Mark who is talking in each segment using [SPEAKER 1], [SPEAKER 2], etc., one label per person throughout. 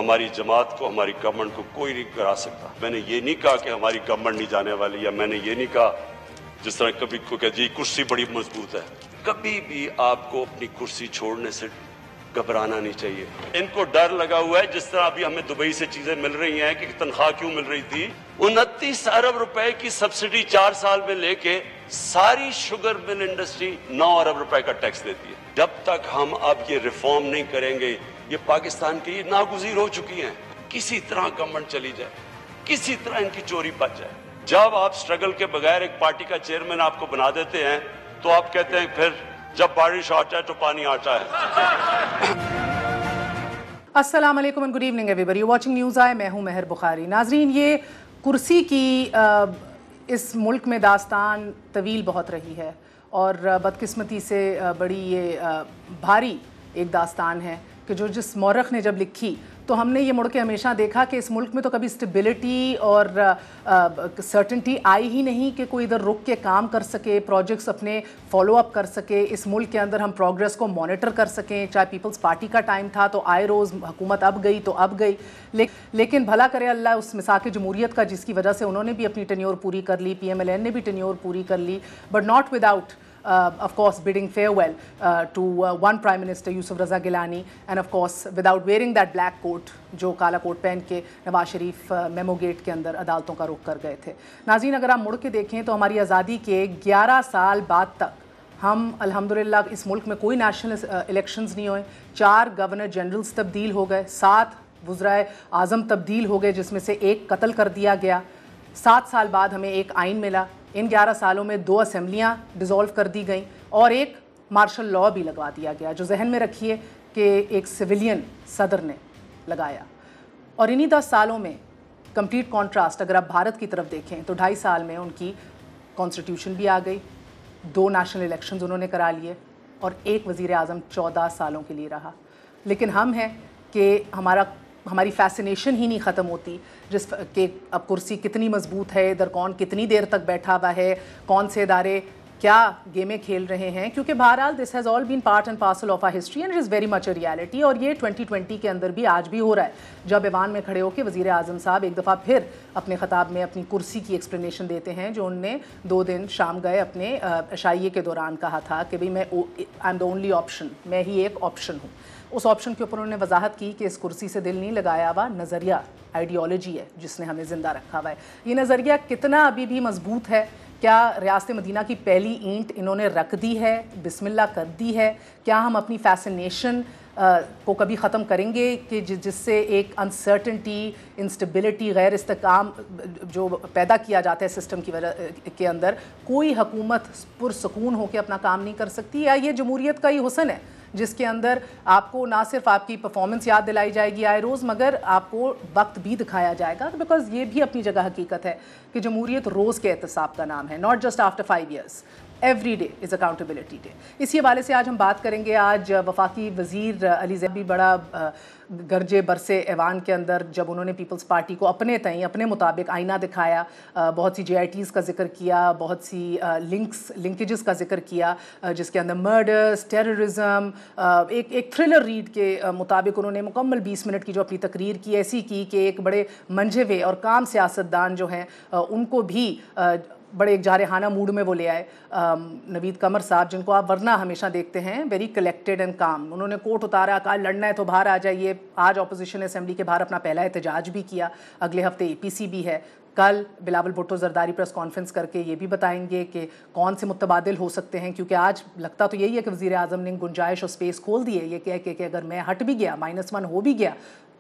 [SPEAKER 1] हमारी जमात को, हमारी गवर्नमेंट को कोई नहीं गिरा सकता। मैंने ये नहीं कहा कि हमारी गवर्नमेंट नहीं जाने वाली, या मैंने ये नहीं कहा जिस तरह कभी को कह जी कुर्सी बड़ी मजबूत है। कभी भी आपको अपनी कुर्सी छोड़ने से घबराना नहीं चाहिए। इनको डर लगा हुआ है, जिस तरह अभी हमें दुबई से चीजें मिल रही हैं कि तनख्वाह क्यों मिल रही थी। 29 अरब रुपए की सब्सिडी 4 साल में लेके सारी शुगर मिल इंडस्ट्री 9 अरब रुपए का टैक्स देती है। जब तक हम अब ये रिफॉर्म नहीं करेंगे, ये पाकिस्तान की नागुज़ीर हो चुकी हैं। किसी तरह गवर्नमेंट चली जाए, किसी तरह इनकी चोरी बच जाए। जब आप स्ट्रगल के बगैर एक पार्टी का चेयरमैन आपको बना देते हैं तो आप कहते हैं फिर जब बारिश आता है तो पानी आता है।
[SPEAKER 2] अस्सलाम वालेकुम and good evening everybody watching news I. मैं हूं महर बुखारी। नाजरीन, ये कुर्सी की इस मुल्क में दास्तान तवील बहुत रही है और बदकिस्मती से बड़ी ये भारी एक दास्तान है कि जो जिस मौरख ने जब लिखी तो हमने ये मुड़ के हमेशा देखा कि इस मुल्क में तो कभी स्टेबिलिटी और सर्टेनिटी आई ही नहीं कि कोई इधर रुक के काम कर सके, प्रोजेक्ट्स अपने फॉलो अप कर सके, इस मुल्क के अंदर हम प्रोग्रेस को मॉनिटर कर सकें। चाहे पीपल्स पार्टी का टाइम था तो आए रोज़ हुकूमत अब गई तो अब गई, लेकिन भला करे अल्लाह उस मिसाक जमहूरियत का जिसकी वजह से उन्होंने भी अपनी टेन्योर पूरी कर ली, PMLN ने भी टेन्योर पूरी कर ली, but not without of course bidding farewell to one Prime Minister Yusuf Raza Gilani, and of course without wearing that black coat जो काला कोट पहन के नवाज शरीफ मेमो गेट के अंदर अदालतों का रुख कर गए थे। नाज़रीन, अगर आप मुड़ के देखें तो हमारी आज़ादी के 11 साल बाद तक हम अल्हम्दुलिल्लाह इस मुल्क में कोई नेशनल इलेक्शंस नहीं हुए। 4 गवर्नर जनरल्स तब्दील हो गए, 7 वज़राए आज़म तब्दील हो गए जिसमें से एक कत्ल कर दिया गया। 7 साल बाद हमें एक आइन मिला। इन 11 सालों में 2 असेंबलियाँ डिज़ोल्व कर दी गई और एक मार्शल लॉ भी लगवा दिया गया, जो जहन में रखिए कि एक सिविलियन सदर ने लगाया। और इन्हीं 10 सालों में कंप्लीट कॉन्ट्रास्ट अगर आप भारत की तरफ देखें तो 2.5 साल में उनकी कॉन्स्टिट्यूशन भी आ गई, 2 नेशनल इलेक्शंस उन्होंने करा लिए और एक वज़ीर आज़म 14 सालों के लिए रहा। लेकिन हम हैं कि हमारी फैसिनेशन ही नहीं ख़त्म होती जिस कि अब कुर्सी कितनी मजबूत है, इधर कौन कितनी देर तक बैठा हुआ है, कौन से इदारे क्या गेमें खेल रहे हैं, क्योंकि बहरहाल this has all been part and parcel of a history and it is very much a reality. और ये 2020 के अंदर भी आज भी हो रहा है, जब ऐवान में खड़े होकर वज़ीर आज़म साहब एक दफ़ा फिर अपने ख़ताब में अपनी कुर्सी की एक्सप्लेनेशन देते हैं, जो उनने 2 दिन शाम गए अपने अशाइये के दौरान कहा था कि भाई मैं I am the only option, मैं ही एक ऑप्शन हूँ। उस ऑप्शन के ऊपर उन्होंने वजाहत की कि इस कुर्सी से दिल नहीं लगाया हुआ, नज़रिया आइडियोलॉजी है जिसने हमें ज़िंदा रखा हुआ है। ये नज़रिया कितना अभी भी मजबूत है? क्या रियासत मदीना की पहली ईंट इन्होंने रख दी है, बिस्मिल्लाह कर दी है? क्या हम अपनी फैसिनेशन को कभी ख़त्म करेंगे कि जिससे एक अनसर्टनटी, इंस्टेबिलिटी, गैर इस्तेकाम जो पैदा किया जाता है सिस्टम की वजह के अंदर, कोई हुकूमत पुरसकून होकर अपना काम नहीं कर सकती? या ये जमहूरियत का ही हुस्न है जिसके अंदर आपको ना सिर्फ आपकी परफॉर्मेंस याद दिलाई जाएगी आए रोज़, मगर आपको वक्त भी दिखाया जाएगा? बिकॉज ये भी अपनी जगह हकीकत है कि जमहूरियत रोज़ के एहतसाब का नाम है, not just after 5 years। Every day is accountability day. इसी हवाले से आज हम बात करेंगे। आज वफाकी वज़ीर अली ज़ैदी बड़ा गरजे बरसे ऐवान के अंदर जब उन्होंने पीपल्स पार्टी को अपने तय अपने मुताबिक आईना दिखाया, बहुत सी JITs का जिक्र किया, बहुत सी लिंकेजेस का जिक्र किया, जिसके अंदर मर्डर्स, टेररिज्म, एक थ्रिलर रीड के मुताबिक उन्होंने मुकम्मल 20 मिनट की जो अपनी तकरीर की ऐसी की कि एक बड़े मंझे हुए और काम सियासतदान जो हैं उनको भी बड़े एक जारहाना मूड में वो ले आए। नवीद कमर साहब, जिनको आप वरना हमेशा देखते हैं वेरी कलेक्टेड एंड काम, उन्होंने कोट उतारा, कहा लड़ना है तो बाहर आ जाइए। आज अपोजिशन असेंबली के बाहर अपना पहला एहतजाज भी किया, अगले हफ्ते APC भी है। कल बिलावल भुट्टो जरदारी प्रेस कॉन्फ्रेंस करके ये भी बताएंगे कि कौन से मुतबादिल हो सकते हैं, क्योंकि आज लगता तो यही है कि वज़ीर आज़म ने गुंजाइश और स्पेस खोल दी है ये कह के कि अगर मैं हट भी गया, -1 हो भी गया,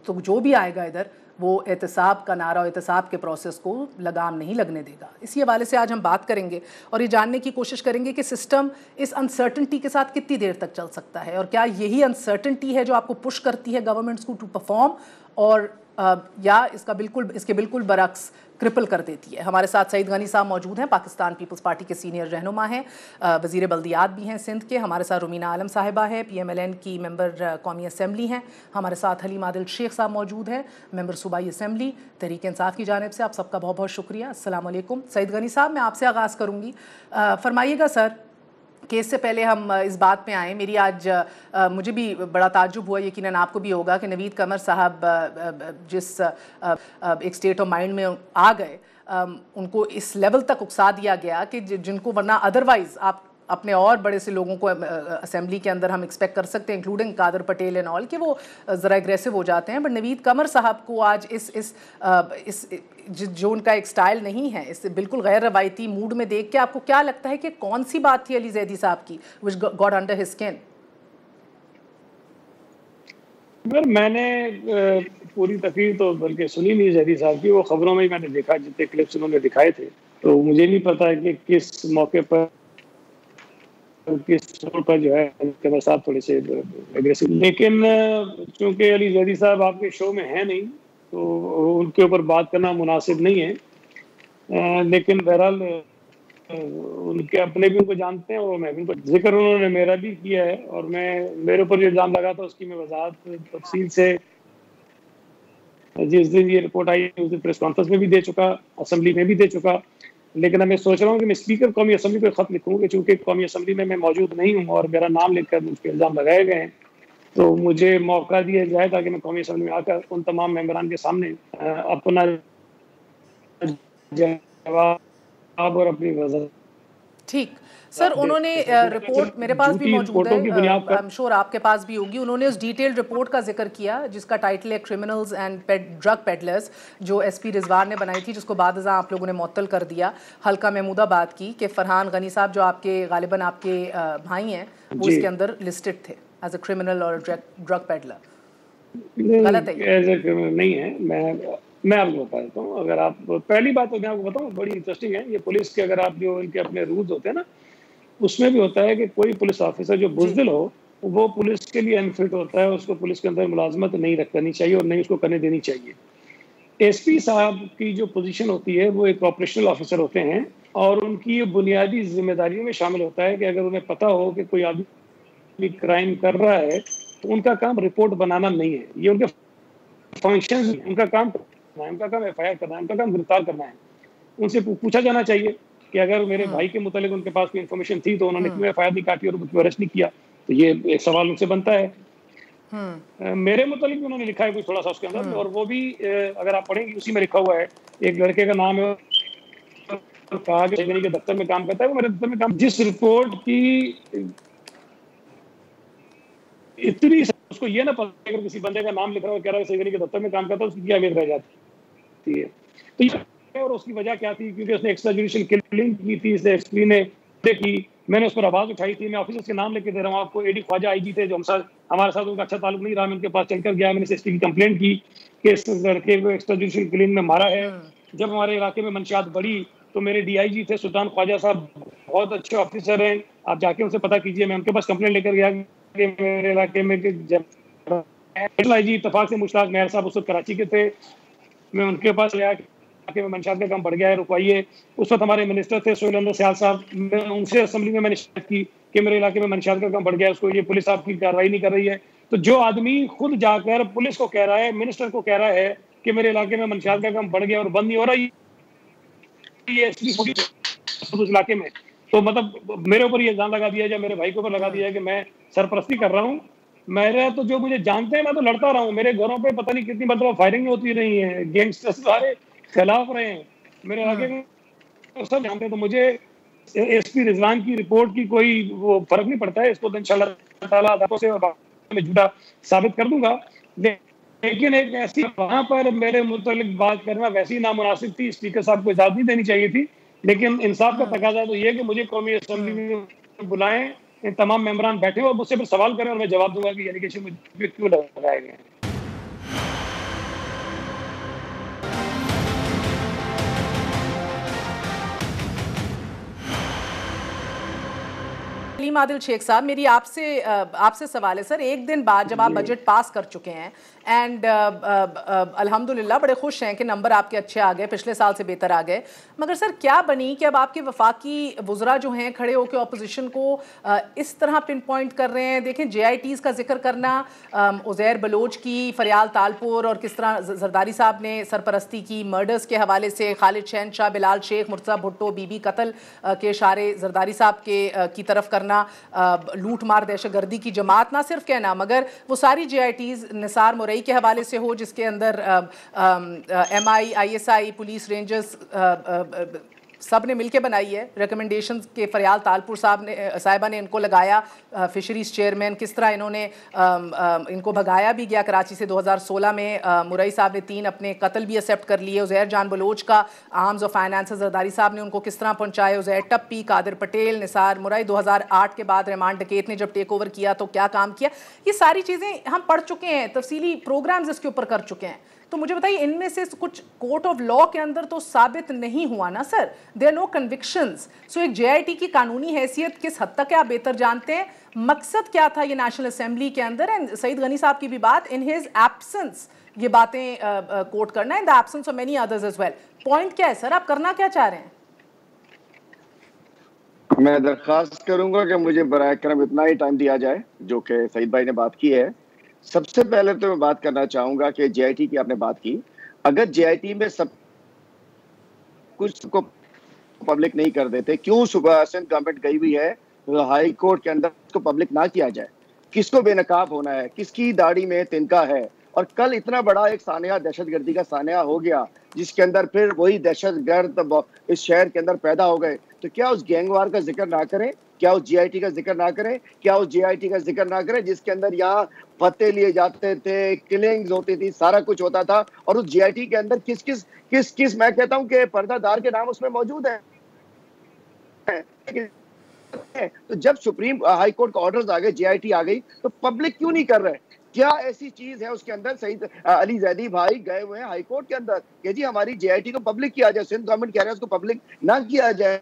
[SPEAKER 2] तो जो भी आएगा इधर वो एहतसाब का नारा और एहतसाब के प्रोसेस को लगाम नहीं लगने देगा। इसी हवाले से आज हम बात करेंगे और ये जानने की कोशिश करेंगे कि सिस्टम इस अनसर्टनटी के साथ कितनी देर तक चल सकता है, और क्या यही अनसर्टनटी है जो आपको पुश करती है गवर्नमेंट्स को टू परफॉर्म, और या इसके बिल्कुल बरक्स क्रिपल कर देती है। हमारे साथ सईद गनी साहब मौजूद हैं, पाकिस्तान पीपल्स पार्टी के सीनियर रहनुमा हैं, वज़ीर बल्दियात भी हैं सिंध के। हमारे साथ रुमीना आलम साहिबा है, PMLN की मेंबर कौमी असम्बली हैं। हमारे साथ हलीम आदिल शेख साहब मौजूद हैं, मेंबर सूबाई असम्बली तहरीक इंसाफ की जानिब से। आप सबका बहुत बहुत शुक्रिया। अस्सलाम वालेकुम। सईद गनी साहब, मैं आपसे आगाज़ करूँगी। फरमाइएगा सर केस से पहले हम इस बात पे आए, मेरी आज मुझे भी बड़ा ताज्जुब हुआ, यकीनन आपको भी होगा, कि नवीद कमर साहब जिस एक स्टेट ऑफ माइंड में आ गए, उनको इस लेवल तक उकसा दिया गया कि जिनको वरना अदरवाइज आप अपने और बड़े से लोगों को असेंबली के अंदर हम एक्सपेक्ट कर सकते हैं, including Qadir Patel and all, कि वो ज़रा एग्रेसिव हो जाते हैं। बट नवीद कमर साहब को आज इस जो उनका एक स्टाइल नहीं है, इस बिल्कुल गैर रवायती मूड में देख के आपको क्या लगता है कि कौन सी बात थी अली जैदी साहब की which got under his skin?
[SPEAKER 3] मैंने पूरी तकरीर तो बल्कि सुनी नहीं जैदी साहब की, वो खबरों में ही मैंने देखा, जितने क्लिप्स उन्होंने दिखाए थे, तो मुझे नहीं पता कि किस मौके पर किस तौर पर जो है कमर साहब थोड़े से एग्रेसिव, लेकिन चूंकि अली जैदी साहब आपके शो में है नहीं तो उनके ऊपर बात करना मुनासिब नहीं है। लेकिन बहरहाल उनके अपने भी उनको जानते हैं और मैं भी उनको, जिक्र उन्होंने मेरा भी किया है और मेरे ऊपर जो इल्ज़ाम लगा था उसकी मैं वजाहत तफसील से जिस दिन ये रिपोर्ट आई उस दिन प्रेस कॉन्फ्रेंस में भी दे चुका, असेंबली में भी दे चुका। लेकिन अब मैं सोच रहा हूँ कि मैं स्पीकर कौमी असेंबली को खत लिखूँ कि चूंकि कौमी असेंबली में मैं मौजूद नहीं हूँ और मेरा नाम लिखकर मुझ पर इल्ज़ाम लगाए गए हैं, तो मुझे मौका दिया जाए ताकि मैं कौमी असेंबली में आकर उन तमाम मेंबरान के सामने अपना जवाब और अपनी वजह।
[SPEAKER 2] ठीक सर, उन्होंने रिपोर्ट मेरे पास भी मौजूद है, आई एम श्योर आपके पास भी होगी। उन्होंने उस डिटेल्ड रिपोर्ट का जिक्र किया जिसका टाइटल है क्रिमिनल्स एंड ड्रग पेडलर्स, जो एसपी रिजवान ने बनाई थी, जिसको बाद आप लोगों ने मुअत्तल कर दिया। हल्का महमूदाबाद की कि फरहान गनी साहब जो आपके गालिबन आपके भाई हैं वो इसके अंदर लिस्टेड थे एज अ क्रिमिनल और ड्रग पेडलर। गलत है?
[SPEAKER 3] एज ए क्रिमिनल नहीं है। मैं आपको बता देता हूँ, अगर आप पहली बात तो मैं आपको बताऊँ बड़ी इंटरेस्टिंग है, ये पुलिस के अगर आप जो इनके अपने रूल्स होते हैं ना, उसमें भी होता है कि कोई पुलिस ऑफिसर जो बुज़दिल हो वो पुलिस के लिए अनफिट होता है, उसको पुलिस के अंदर मुलाजमत नहीं करनी चाहिए और नहीं उसको करने देनी चाहिए। एसपी साहब की जो पोजीशन होती है वो एक ऑपरेशनल ऑफिसर होते हैं और उनकी बुनियादी जिम्मेदारियों में शामिल होता है कि अगर उन्हें पता हो कि कोई आदमी क्राइम कर रहा है तो उनका काम रिपोर्ट बनाना नहीं है, ये उनके फंक्शन, उनका काम FIR करना है, उनका काम गिरफ्तार करना है। उनसे पूछा जाना चाहिए कि अगर मेरे भाई के मुतालिक उनके पास कोई इन्फॉर्मेशन थी तो उन्होंने क्यों FIR नहीं काटी और उनको अरेस्ट नहीं किया, तो ये एक सवाल उनसे बनता है। मेरे मुतालिक भी उन्होंने लिखा है कुछ थोड़ा सा उसके अंदर, और वो भी अगर आप पढ़ेंगे उसी में लिखा हुआ है, एक लड़के का नाम है, कहा के दफ्तर में काम करता है, वो मेरे दफ्तर में काम, जिस रिपोर्ट की इतनी उसको ये ना पता अगर किसी बंदे का नाम लिख रहा है, कह रहा है सैगनी के दफ्तर में काम करता है, उसकी क्या अहमियत रह जाती है। तो ये और उसकी वजह क्या थी, क्योंकि उसने एक्स्ट्रा जुडिशियल किलिंग की थी, इसने एसपी ने की, मैंने उस पर आवाज उठाई थी। मैं ऑफिसर्स के नाम लेके दे रहा हूँ आपको। एडी ख्वाजा आईजी थे जो हमारे साथ उनका अच्छा ताल्लुक नहीं रहा, मैं उनके पास चलकर गया, मैंने एसपी की कंप्लेंट की कि इस लड़के को एक्स्ट्रा जुडिशियल किलिंग में मारा है। जब हमारे इलाके में मंशियात बढ़ी तो मेरे DIG थे सुल्तान ख्वाजा साहब, बहुत अच्छे ऑफिसर हैं, आप जाके उनसे पता कीजिए। मैं उनके पास कंप्लेंट लेकर गया कि मेरे इलाके में IG इत्तफाक से मुश्ताक मेहर साहब उस वक्त कराची के थे, मैं उनके पास गया कि मंशियात का काम बढ़ गया है, रुकवाइए। उस वक्त हमारे मिनिस्टर थे सोहेल अहमद सयाल साहब, मैं उनसे असेंबली में मैंने शिकायत की कि मेरे इलाके में मंशियात का काम बढ़ गया है, उसको ये पुलिस आपकी कार्रवाई नहीं कर रही है। तो जो आदमी खुद जाकर पुलिस को कह रहा है, मिनिस्टर को कह रहा है कि मेरे इलाके में मंशियात का काम बढ़ गया और बंद नहीं हो रहा है उस इलाके में, तो मतलब मेरे ऊपर ये इल्जाम लगा दिया, मेरे भाई के ऊपर लगा दिया कि मैं सरपरस्ती कर रहा हूँ। मेरे तो जो मुझे जानते हैं मैं तो लड़ता रहा हूँ, मेरे घरों पे पता नहीं कितनी मतलब फायरिंग होती रही है, गैंगस्टर्स सारे खिलाफ रहे हैं मेरे इलाके में, तो सब जानते हैं। तो मुझे एसपी रिजवान की रिपोर्ट की कोई वो फर्क नहीं पड़ता है, इसको तो इंशाल्लाह ताला अदालतों से मैं झूठा साबित कर दूंगा। लेकिन एक ऐसी वहां पर मेरे मुतालिक बात करना वैसी नामुनासिब थी, स्पीकर साहब को इजाजत नहीं देनी चाहिए थी। लेकिन इंसाफ का तकाजा तो ये कि मुझे कौमी असेंबली में बुलाएं, इन तमाम मेंबरान बैठे और मुझसे फिर सवाल करें और मैं जवाब दूंगा कि एलिगेशन मुझे क्यों लगाए गए हैं।
[SPEAKER 2] आदिल शेख साहब, मेरी आपसे सवाल है सर, एक दिन बाद जब आप बजट पास कर चुके हैं एंड अल्हम्दुलिल्लाह बड़े खुश हैं कि नंबर आपके अच्छे आ गए, पिछले साल से बेहतर आ गए। मगर सर क्या बनी कि अब आपके वफाकी वुज़रा जो हैं खड़े होकर अपोजिशन को इस तरह पिन पॉइंट कर रहे हैं। देखें JITs का जिक्र करना, उज़ैर बलोच की, फरियाल तालपुर और किस तरह जरदारी साहब ने सरपरस्ती की, मर्डर्स के हवाले से खालिद शहनशाह, बिलाल शेख, मुर्तज़ा भुट्टो, बीबी कत्ल के इशारे जरदारी साहब के की तरफ करना, लूट मार दहशतगर्दी की जमात, ना सिर्फ कहना मगर वो सारी JITs निसार मुरई के हवाले से हो जिसके अंदर MI, ISI, पुलिस, रेंजर्स सब ने मिलके बनाई है, रिकमेंडेशंस के फरियाल तालपुर साहिबा ने इनको लगाया, फिशरीज चेयरमैन, किस तरह इन्होंने इनको भगाया भी गया कराची से 2016 में। मुरई साहब ने 3 अपने कत्ल भी एक्सेप्ट कर लिए। उज़ैर जान बलोच का आर्म्स और फाइनेंस जरदारी साहब ने उनको किस तरह पहुंचाए। उज़ैर टप्पी, कादिर पटेल, निसार मुरई 2008 के बाद रहमान डकैत ने जब टेक ओवर किया तो क्या काम किया, ये सारी चीज़ें हम पढ़ चुके हैं, तफसीली प्रोग्राम्स इसके ऊपर कर चुके हैं। तो मुझे बताइए इनमें से कुछ कोर्ट ऑफ लॉ के अंदर तो साबित नहीं हुआ ना सर, देयर नो कन्विक्शंस। सो एक JIT की कानूनी हैसियत किस हद तक है आप बेहतर जानते हैं, मकसद क्या था ये नेशनल असेंबली के अंदर। एंड सईद गनी साहब की भी बात, इन हिज एब्सेंस ये बातें कोट करना, in the absence of many others as well. Point क्या है सर, आप करना क्या चाह रहे हैं?
[SPEAKER 4] मैं दरख्वास्त करूंगा कि मुझे बराए करम इतना ही टाइम दिया जाए जो कि सईद भाई ने बात की है। सबसे पहले तो मैं बात करना चाहूंगा कि JIT की आपने बात की, अगर JIT में सब कुछ को पब्लिक नहीं कर देते, क्यों सुबह सिंध गवर्नमेंट गई हुई है हाई कोर्ट के अंदर उसको पब्लिक ना किया जाए? किसको बेनकाब होना है, किसकी दाढ़ी में तिनका है? और कल इतना बड़ा एक सानिया दहशतगर्दी का सानिया हो गया जिसके अंदर फिर वही दहशतगर्द इस शहर के अंदर पैदा हो गए, तो क्या उस गैंगवार का जिक्र ना करें? क्या उस JIT का जिक्र ना करें? क्या उस JIT का जिक्र ना करें जिसके अंदर यहाँ पत्ते लिए जाते थे, किलिंग्स होती थी, सारा कुछ होता था? और उस JIT के अंदर किस किस मैं कहता हूँ कि पर्दादार के नाम उसमें मौजूद है। तो जब सुप्रीम हाई कोर्ट का ऑर्डर्स आ गए, JIT आ गई, तो पब्लिक क्यों नहीं कर रहे? क्या ऐसी चीज है उसके अंदर? सईद अली जैदी भाई गए हुए हैं हाई कोर्ट के अंदर कि जी हमारी JIT को पब्लिक किया जाए। सिंध गवर्नमेंट कह रहे हैं उसको पब्लिक ना किया जाए।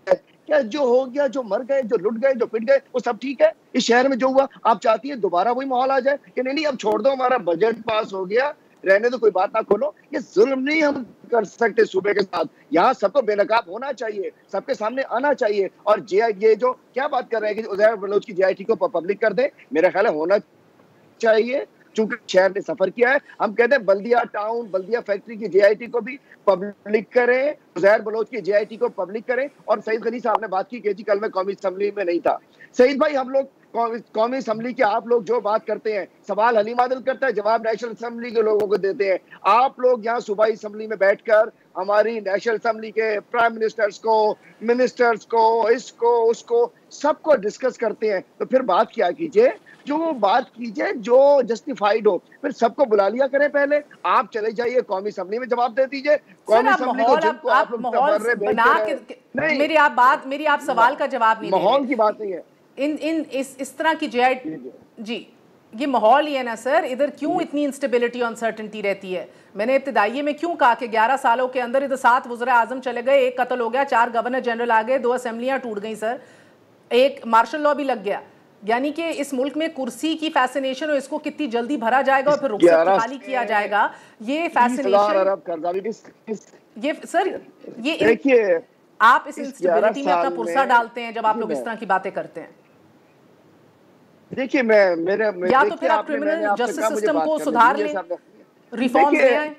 [SPEAKER 4] क्या जो हो गया, जो मर गए, जो लुट गए, जो पिट गए, वो सब ठीक है? इस शहर में जो हुआ, आप चाहती है दोबारा वही माहौल आ जाए कि नहीं अब छोड़ दो, हमारा बजट पास हो गया, रहने दो, कोई बात ना खोलो? ये जुल्म नहीं हम कर सकते सूबे के साथ। यहाँ सबको बेनकाब होना चाहिए, सबके सामने आना चाहिए। और ये जो क्या बात कर रहे हैं कि उज़ैर बलोच की JIT को पब्लिक कर दे, मेरा ख्याल है होना चाहिए। चूंकि शहर ने सफर किया है, हम कहते हैं बल्दिया टाउन, बल्दिया फैक्ट्री की JIT को भी पब्लिक करें, उज़ैर बलोच की JIT को पब्लिक करें। और सईद गनी साहब ने बात की कि जी कल मैं कौमी असेंबली में नहीं था। सईद भाई, हम लोग कौमी असेंबली के आप लोग जो बात करते हैं, सवाल हलीम आदिल करता है, जवाब नेशनल असेंबली के लोगों को देते हैं। आप लोग यहाँ सूबाई असेंबली में बैठकर हमारी नेशनल असेंबली के प्राइम मिनिस्टर्स को, मिनिस्टर्स को, इसको उसको सबको डिस्कस करते हैं। तो फिर बात क्या कीजिए, जो बात कीजिए जो जस्टिफाइड हो। फिर सबको बुला लिया करें, पहले आप चले जाइए कौमी असेंबली में जवाब दे दीजिए। कौमी असेंबली को जिनको आप लोग
[SPEAKER 2] नहीं, मेरी आप सवाल का जवाब नहीं,
[SPEAKER 4] माहौल की बात नहीं है।
[SPEAKER 2] इस तरह की JIT जी, ये माहौल ही है ना सर, इधर क्यों इतनी इंस्टेबिलिटी और अनसर्टेनिटी रहती है? मैंने इब्तिदाइये में क्यों कहा कि 11 सालों के अंदर इधर 7 वज़ीर आज़म चले गए, 1 कत्ल हो गया, 4 गवर्नर जनरल आ गए, 2 असेंबलियां टूट गई सर, एक मार्शल लॉ भी लग गया। यानी कि इस मुल्क में कुर्सी की फैसिनेशन और इसको कितनी जल्दी भरा जाएगा और फिर रुखसत खाली किया जाएगा, ये फैसिनेशन, ये सर ये
[SPEAKER 4] देखिए
[SPEAKER 2] आप इस इंस्टेबिलिटी में अपना पुरसा डालते हैं जब आप लोग इस तरह की बातें करते हैं।
[SPEAKER 4] देखिए मैं
[SPEAKER 2] या तो फिर आप क्रिमिनल जस्टिस सिस्टम को सुधार लें, रिफॉर्म्स ले आए।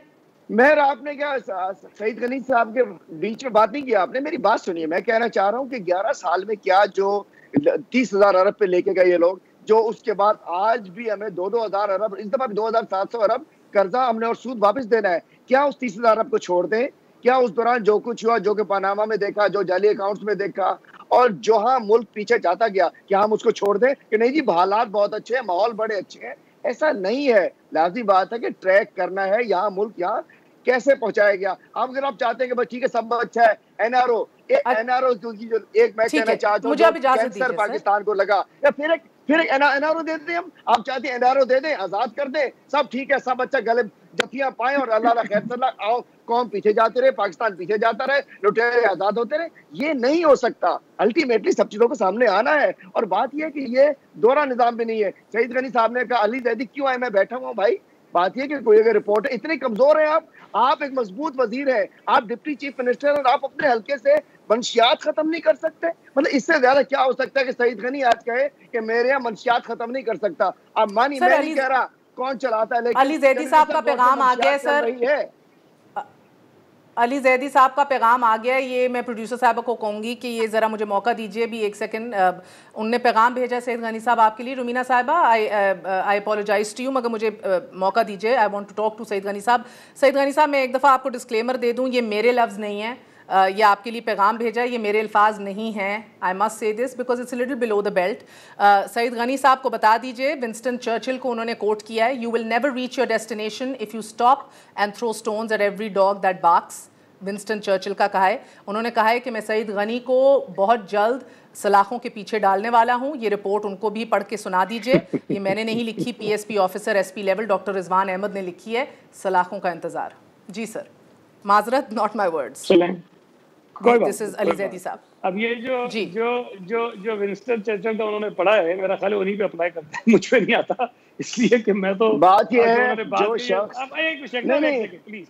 [SPEAKER 4] मेहर, आपने क्या सईद गनी साहब के बीच में बात नहीं किया, आपने मेरी बात सुनिए। मैं कहना चाह रहा हूँ कि 11 साल में क्या जो 30,000 अरब पे लेके गए ये लोग, जो उसके बाद आज भी हमें 2,000 अरब, इस दफा 2,700 अरब कर्जा हमने और सूद वापस देना है। क्या उस 30,000 अरब को छोड़ दें? क्या उस दौरान जो कुछ हुआ, जो कि पनामा में देखा, जो जाली अकाउंट्स में देखा, और जहां मुल्क पीछे जाता गया, क्या हम उसको छोड़ दें कि नहीं जी हालात बहुत अच्छे हैं, माहौल बड़े अच्छे हैं? ऐसा नहीं है। लाज़मी बात है कि ट्रैक करना है यहाँ मुल्क यहाँ कैसे पहुंचाया गया। आप अगर आप चाहते हैं कि बस ठीक है सब अच्छा है, NRO क्योंकि जो एक मैं कहना चाहता हूँ कैंसर पाकिस्तान को लगा, या फिर एक NRO दे दें हम। आप चाहते हैं NRO दे दें, आजाद कर दें, सब ठीक है, सब अच्छा गले जफियां पाए और अल्लाह खैर सल्ला, आओ कौम पीछे जाते रहे, पाकिस्तान पीछे जाता रहे, लुटेरे आजाद होते रहे। ये नहीं हो सकता। अल्टीमेटली सब चीजों को सामने आना है। और बात यह है कि ये दोहरा निजाम भी नहीं है। सईद गनी साहब ने कहा अली जैदी क्यों आए, मैं बैठा हुआ भाई, बात यह कि कोई अगर रिपोर्ट इतने कमजोर है आप एक मजबूत वजीर है, आप डिप्टी चीफ मिनिस्टर और आप अपने हल्के से मंशियात खत्म नहीं कर सकते। मतलब इससे ज्यादा क्या हो सकता है कि सईद गनी आज कहे कि मेरे यहाँ मंशियात खत्म नहीं कर सकता। अब मानी मैं नहीं कह रहा कौन चलाता है, लेकिन
[SPEAKER 2] अली जैदी साहब का पैगाम आ गया सर, अली जैदी साहब का पैगाम आ गया। ये मैं प्रोड्यूसर साहब को कहूँगी कि ये ज़रा मुझे मौका दीजिए भी एक सेकंड। उनने पैगाम भेजा सईद गनी साहब आपके लिए। रुमीना साहिबा, आई अपोलोजाइज टू यू, मगर मुझे मौका दीजिए। I want to talk to Saeed Ghani साहब। सईद गनी साहब, मैं एक दफ़ा आपको डिस्क्लेमर दे दूँ, ये मेरे लफ्ज़ नहीं हैं, ये आपके लिए पैगाम भेजा है, ये मेरे अल्फाज नहीं हैं। I must say this because it's little below the belt. Saeed Ghani साहब को बता दीजिए, विंस्टन चर्चिल को उन्होंने कोट किया है, you will never reach your destination if you stop and throw stones at every dog that barks. Winston Churchill का कहा है। उन्होंने कहा है कि मैं सईद गनी को बहुत जल्द सलाखों के पीछे डालने वाला हूं। ये रिपोर्ट उनको भी पढ़ के सुना दीजिए। ये मैंने नहीं लिखी, PSP officer SP level doctor Rizwan Ahmed ने लिखी है। सलाखों का इंतजार। जी सर, माजरत, not my words. This is Ali Zaidi साहब।
[SPEAKER 3] अब ये जो विंस्टन चर्चिल का उन्होंने पढ़ा है, मेरा ख्याल उन्हीं पे अप्लाई करते हैं, मुझ पे नहीं आता, इसलिए कि मैं तो
[SPEAKER 4] बात ये है जो शख्स
[SPEAKER 3] प्लीज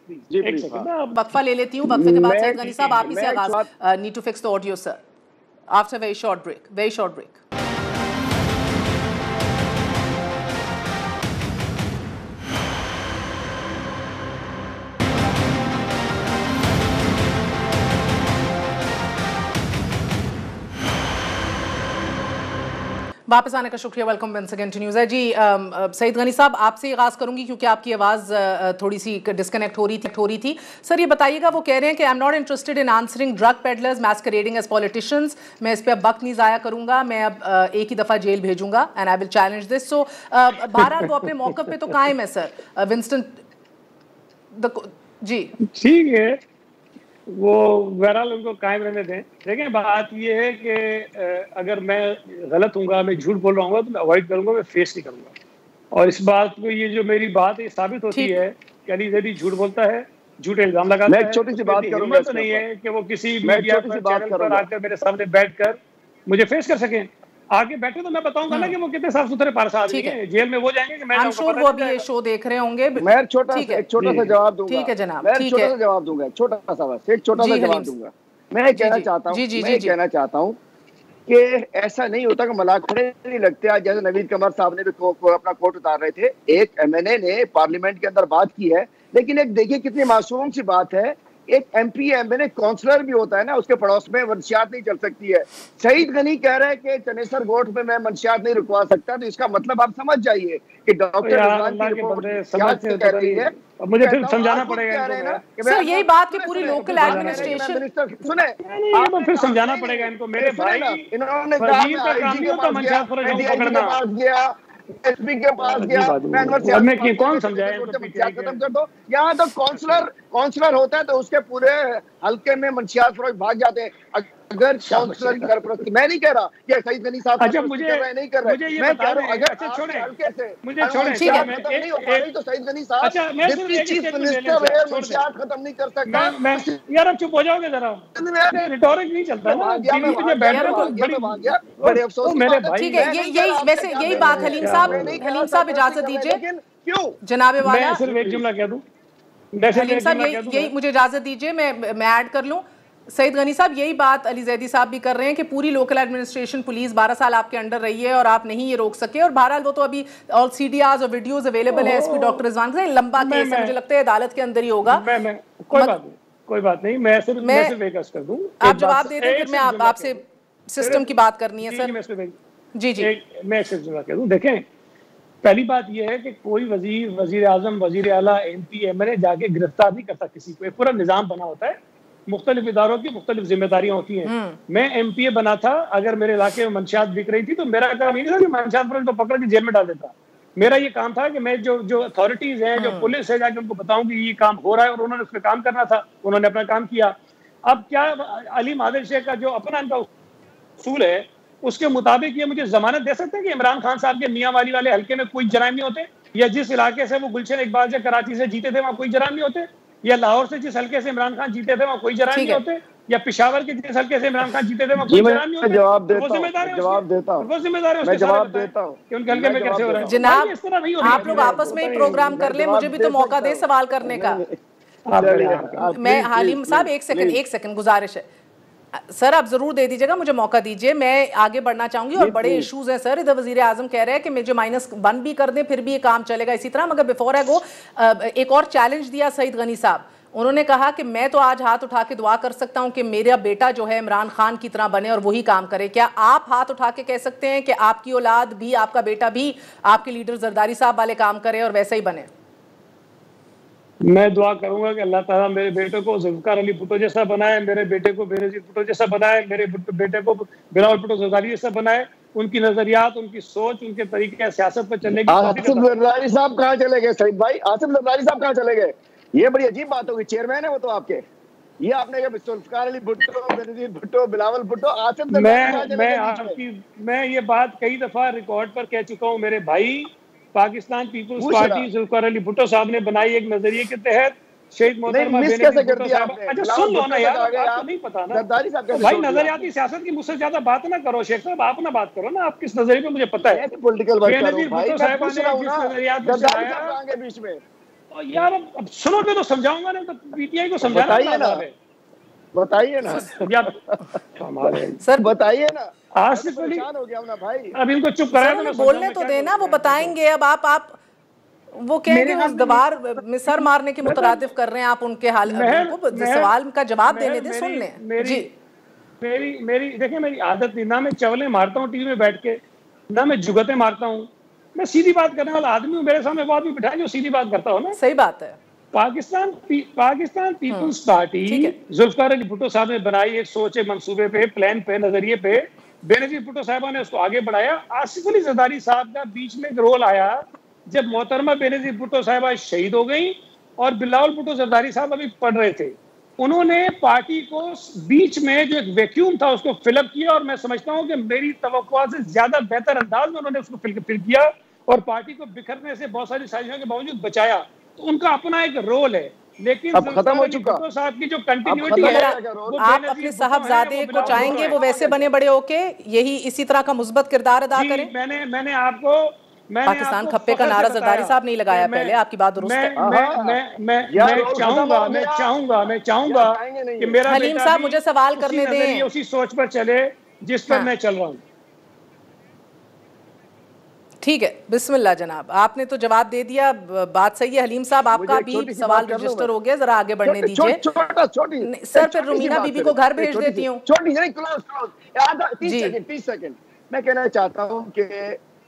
[SPEAKER 2] वक्फा ले लेती हूँ। वक्फे के बाद सईद गनी साहब आप ही से आगाज। Need to fix the audio sir after very short break. वापस आने का शुक्रिया। Welcome once again to news है जी। सईद गनी साहब, आपसे आगाज़ करूंगी क्योंकि आपकी आवाज़ थोड़ी सी डिस्कनेक्ट हो रही थी। सर ये बताइएगा, वो कह रहे हैं कि I am not interested in answering drug peddlers masquerading as politicians. मैं इस पर अब वक्त नहीं ज़ाया करूंगा, मैं अब एक ही दफ़ा जेल भेजूंगा and I will challenge this. So बहरहाल वो अपने मौक़िफ़ पे तो कायम है सर। विंस्टन जी
[SPEAKER 3] ठीक है, वो बहरहाल उनको कायम रहने दें। देखें, बात ये है कि अगर मैं गलत हूँगा, मैं झूठ बोल रहा हूँ तो मैं अवॉइड करूँगा, मैं फेस नहीं करूँगा। और इस बात को, ये जो मेरी बात है साबित होती है कि अली जैदी झूठ बोलता है, झूठे इल्जाम लगाता है।
[SPEAKER 4] मैं छोटी सी बात करूँगा,
[SPEAKER 3] तो नहीं है कि वो किसी मीडिया पर आकर मेरे सामने बैठकर मुझे फेस कर सकें। आगे बैठे तो मैं बताऊंगा ना कि वो कितने साफ सुथरे पारसा आदमी हैं। जेल में वो जाएंगे कि मैं
[SPEAKER 2] वो अभी ये शो देख रहे होंगे।
[SPEAKER 4] मैं एक छोटा सा जवाब दूंगा।
[SPEAKER 2] ठीक है जनाब,
[SPEAKER 4] मैं छोटा सा जवाब दूंगा, छोटा सा बस एक छोटा सा जवाब दूंगा। मैं कहना चाहता हूँ कि ऐसा नहीं होता कि मलाखड़े नहीं लगते। आज जैसे नवीद कमर साहब ने भी अपना कोट उतार रहे थे, एक एमएनए ने पार्लियामेंट के अंदर बात की है, लेकिन एक देखिए कितनी मासूम सी बात है, एक एमपी एमएनए काउंसलर भी होता है ना, उसके पड़ोस में मंशियात नहीं चल सकती है। सईद गनी कह रहे हैं कि चनेसर गोठ में मैं मंशियात नहीं रुकवा सकता, तो इसका मतलब आप समझ जाइए कि डॉक्टर रिजवान की रिपोर्ट कह रही है।
[SPEAKER 3] मुझे फिर समझाना पड़ेगा
[SPEAKER 2] सर, यही बात की पूरी लोकल एडमिनिस्ट्रेशन
[SPEAKER 4] सुने,
[SPEAKER 3] फिर समझाना पड़ेगा इनको। मेरे भाई
[SPEAKER 4] इन्होंने कहा एसपी के पास गया,
[SPEAKER 3] मैं कौन समझाया
[SPEAKER 4] खत्म कर दो। यहाँ तो काउंसलर होता है तो उसके पूरे हल्के में मंशियात फरोश भाग जाते हैं। अगर काउंसलर की सरपरस्ती, मैं नहीं कह रहा कि सईद गनी साहब
[SPEAKER 3] मुझे
[SPEAKER 4] नहीं कर रहे, मैं कह रहा हूँ अगर
[SPEAKER 3] छोड़े
[SPEAKER 4] हल्के से
[SPEAKER 3] मुझे
[SPEAKER 4] नहीं हो पा रही तो सईद गनी साहब डिप्टी चीफ मिनिस्टर है, मंशियात खत्म नहीं कर सकता।
[SPEAKER 3] यार अब चुप हो जाओगे जरा, रिटोरिक नहीं चलता ना।
[SPEAKER 4] बड़े अफसोस
[SPEAKER 3] मेरे भाई,
[SPEAKER 2] ठीक है, वैसे यही बात हलीम साहब इजाजत दीजिए
[SPEAKER 4] क्यों
[SPEAKER 2] जनाबे वाला।
[SPEAKER 3] मैं सिर्फ एक जुमला कह दूं,
[SPEAKER 2] हलीम साहब यही मुझे इजाजत दीजिए, मैं ऐड कर लूं। सईद गनी साहब, यही बात अली जैदी साहब भी कर रहे हैं कि पूरी लोकल एडमिनिस्ट्रेशन पुलिस 12 साल आपके अंडर रही है और आप नहीं ये रोक सके। और बहरहाल वो तो अभी ऑल सीडीआरस और वीडियोस अवेलेबल है एसपी डॉक्टर रिजवान का। लंबा केस है, मुझे लगता है अदालत के अंदर ही होगा।
[SPEAKER 3] कोई बात नहीं, मैं सिर्फ एक अर्ज कर दूं।
[SPEAKER 2] आप जवाब दे दें, फिर मैं आपसे सिस्टम की बात करनी है सर। जी
[SPEAKER 3] मैं सिर्फ जवाब कह दूं। देखें, पहली बात यह है कि कोई वजीर आजम, वजीर आला, एमपी एमएलए जाके गिरफ्तार नहीं करता किसी को। पूरा निजाम बना होता है, मुख्तलिफ इदारों की मुख्तलिफ जिम्मेदारियां होती हैं। मैं एमपीए बना था, अगर मेरे इलाके में मंशियात बिक रही थी तो मेरा काम ये नहीं था कि मंशियात पर उनको पकड़ के जेल में डाल देता। मेरा ये काम था कि मैं जो अथॉरिटीज है, जो पुलिस है, जाके उनको बताऊं कि ये काम हो रहा है और उन्होंने उस पर काम करना था। उन्होंने अपना काम किया। अब क्या अली मादिल शेख का जो अपना इनका उसूल है, उसके मुताबिक ये मुझे जमानत दे सकते हैं कि इमरान खान साहब के मियाँ वाली वाले हल्के में कोई जराइम नहीं होते, या जिस इलाके से वो गुलशन इकबाल से कराची से जीते थे वहाँ कोई जराइम नहीं होते? या लाहौर से जिस हल्के से इमरान खान जीते थे वहाँ कोई जराइम नहीं होते, या पिशावर के जिस हल्के से इमरान खान जीते थे वहाँ कोई जराइम नहीं होते?
[SPEAKER 4] जवाब देता हूँ,
[SPEAKER 3] वो जिम्मेदार है,
[SPEAKER 4] जवाब देता हूँ,
[SPEAKER 3] वो जिम्मेदार है,
[SPEAKER 4] मैं जवाब देता हूँ
[SPEAKER 3] कि उनके हल्के में कैसे हो रहा है।
[SPEAKER 2] जनाब
[SPEAKER 3] इस तरह नहीं हो रहा है।
[SPEAKER 2] आप लोग आपस में ही प्रोग्राम कर ले, मुझे भी तो मौका दे सवाल करने का। मैं हलीम साहब एक सेकंड गुजारिश है सर, आप जरूर दे दीजिएगा, मुझे मौका दीजिए, मैं आगे बढ़ना चाहूंगी। और बड़े इश्यूज हैं सर, इधर वजीर आजम कह रहे हैं कि मुझे -1 भी कर दें फिर भी ये काम चलेगा इसी तरह। मगर बिफोर आई गो, एक और चैलेंज दिया सईद गनी साहब, उन्होंने कहा कि मैं तो आज हाथ उठा के दुआ कर सकता हूं कि मेरा बेटा जो है इमरान खान की तरह बने और वही काम करे। क्या आप हाथ उठा के कह सकते हैं कि आपकी औलाद भी, आपका बेटा भी आपके लीडर जरदारी साहब वाले काम करे और वैसा ही बने?
[SPEAKER 3] मैं दुआ करूंगा कि अल्लाह ताला मेरे बेटे को जुल्फकार अली भुट्टो जैसा बनाए, मेरे बेटे को बेनजीर भुट्टो जैसा बनाए, मेरे बेटे को बिलावल भुट्टो जरदारी जैसा बनाए। उनकी नजरियात, उनकी सोच, उनके तरीके सियासत पर चलने की।
[SPEAKER 4] आसिफ जरदारी साहब कहाँ चले गए सईद भाई? आसिफ जरदारी साहब कहाँ चले गए? ये बड़ी अजीब बात होगी, चेयरमैन है वो तो आपके। ये आपने जुल्फकार अली भुट्टो, बेनजीर भुट्टो, बिलावल भुट्टो, आसिफ मैं ये बात कई दफा रिकॉर्ड पर कह चुका हूँ मेरे भाई। पाकिस्तान पीपुल्स पार्टी जुल्फकार अली भुट्टो साहब ने बनाई एक नजरिए के तहत शहीद मोहतरमा बेनजीर भुट्टो साहब। अच्छा सुन लो ना यार, आपको नहीं पता ना भाई, नजरियाती सियासत की मुझसे ज्यादा बात ना करो शेख साहब, आप ना बात करो ना, आप किस नजरिए पे मुझे पता है। बेनजीर भुट्टो साहब ने जिस नजरियात में चलाया बीच में, यार अब सुनोगे तो समझाऊंगा ना, तो पीटीआई को समझाना बताइए ना
[SPEAKER 2] सर,
[SPEAKER 4] बताइए ना।
[SPEAKER 3] आसिफ अली
[SPEAKER 4] हो गया ना भाई,
[SPEAKER 3] अब इनको चुप कराया तो
[SPEAKER 2] बोलने तो देना, वो बताएंगे। अब आप वो कहेंगे उस दीवार में सर मारने के मुतरादिफ कर रहे हैं आप उनके हाल, सवाल का जवाब देने दे, सुन लें जी।
[SPEAKER 3] मेरी देखिए, मेरी आदत नहीं, ना मैं चवले मारता हूँ टीवी में बैठ के, ना मैं जुगते मारता हूँ। मैं सीधी बात करने वाला आदमी हूँ, मेरे सामने वो आदमी बिठाए जो सीधी बात करता हो ना।
[SPEAKER 2] सही बात है।
[SPEAKER 3] पाकिस्तान पीपुल्स पार्टी जुल्फकार अली भुट्टो साहब ने बनाई एक सोचे, मंसूबे पे, प्लान पे, नजरिए पे। बेनजीर भुट्टो साहबा ने उसको आगे बढ़ाया। आसिफ अली जरदारी साहब का बीच में एक रोल आया जब मोहतरमा बेनजीर भुट्टो साहबा शहीद हो गई और बिलावल भुट्टो जरदारी साहब अभी पढ़ रहे थे। उन्होंने पार्टी को बीच में जो एक वैक्यूम था उसको फिलअप किया, और मैं समझता हूँ कि मेरी तवक्कुआ से ज्यादा बेहतर अंदाज में उन्होंने उसको फिल किया और पार्टी को बिखरने से बहुत सारी साजिशों के बावजूद बचाया। तो उनका अपना एक रोल है, लेकिन
[SPEAKER 4] अब खत्म हो चुका
[SPEAKER 3] साहब की जो कंटिन्यूटी है,
[SPEAKER 2] आप अपने साहबजादे को चाहेंगे वो वैसे बने बड़े होके यही इसी तरह का मुस्बत किरदार अदा करें।
[SPEAKER 3] मैंने आपको
[SPEAKER 2] पाकिस्तान खप्पे का नारा जरदारी साहब नहीं लगाया पहले, आपकी बात दुरुस्त है।
[SPEAKER 3] मैं चाहूंगा कि मेरा
[SPEAKER 2] हलीम साहब मुझे सवाल करने दें,
[SPEAKER 3] उसी सोच पर चले जिस पर मैं चल रहा हूँ।
[SPEAKER 2] ठीक है, बिस्मिल्लाह जनाब, आपने तो जवाब दे दिया, बात सही है। हलीम साहब आपका भी सवाल रजिस्टर हो गया, जरा आगे बढ़ने दीजिए। सर फिर रुमीना बीबी को घर भेज देती हूँ।
[SPEAKER 4] 30 सेकंड मैं कहना चाहता हूँ कि